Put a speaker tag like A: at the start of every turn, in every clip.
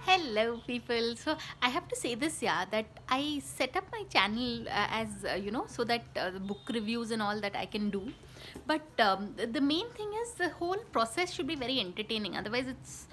A: Hello, people. So I have to say this, yeah, that I set up my channel as so that the book reviews and all that I can do. But the main thing is the whole process should be very entertaining. Otherwise, it's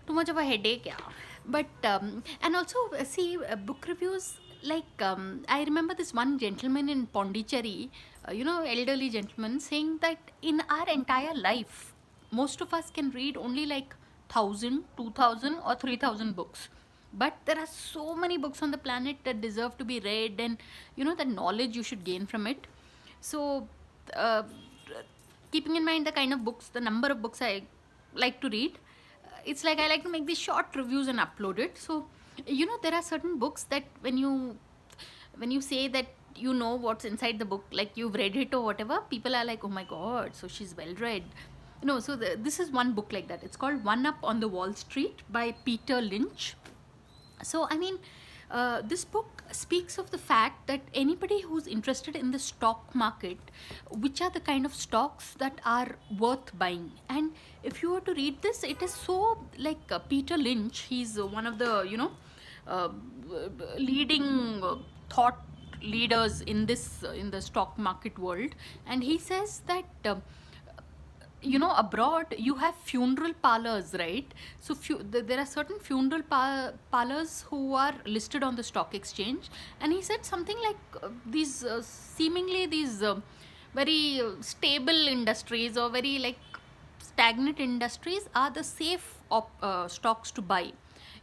A: too much of a headache, yeah. But and also see book reviews. Like I remember this one gentleman in Pondicherry, elderly gentleman, saying that in our entire life, most of us can read only like 1,000, 2,000, or 3,000 books. But there are so many books on the planet that deserve to be read, and the knowledge you should gain from it. So, uh, keeping in mind the kind of books, the number of books I like to read, it's like I like to make these short reviews and upload it. So, there are certain books that when you say that what's inside the book, like you've read it or whatever, people are like, oh my god, so she's well read. So this is one book like that. It's called One Up on the Wall Street by Peter Lynch. So, I mean, this book speaks of the fact that anybody who's interested in the stock market, which are the kind of stocks that are worth buying. And if you were to read this, it is so like Peter Lynch, he's one of the, uh, leading thought leaders in this in the stock market world. And he says that abroad you have funeral parlors, right? So there are certain funeral parlors who are listed on the stock exchange. And he said something like these seemingly these very stable industries, or very like stagnant industries, are the safe stocks to buy.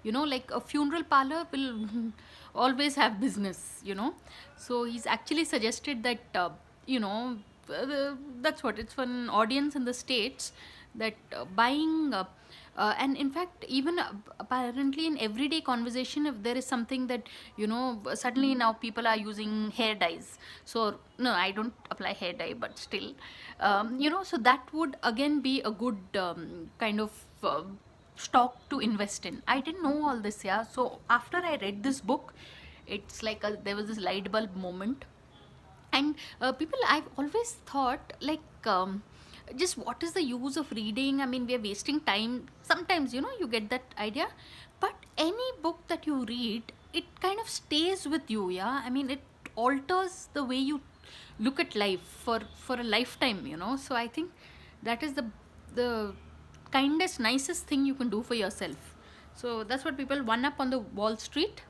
A: Like a funeral parlor will always have business. So he's actually suggested that you know that's what it's for an audience in the States, that buying and in fact, even apparently in everyday conversation, if there is something that suddenly now people are using hair dyes. So no, I don't apply hair dye, but still, so that would again be a good kind of stock to invest in. I didn't know all this, yeah. So after I read this book, it's like there was this light bulb moment. And people, I've always thought, like, just what is the use of reading? I mean, we are wasting time. Sometimes, you get that idea. But any book that you read, it kind of stays with you, yeah. I mean, it alters the way you look at life for a lifetime. So I think that is the kindest, nicest thing you can do for yourself. So that's what people, One Up on the Wall Street,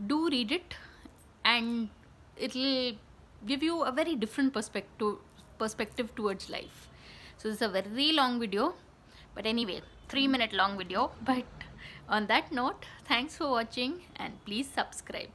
A: do read it. And it'll give you a very different perspective towards life. So this is a very long video, but anyway, 3-minute long video. But on that note, thanks for watching, and please subscribe.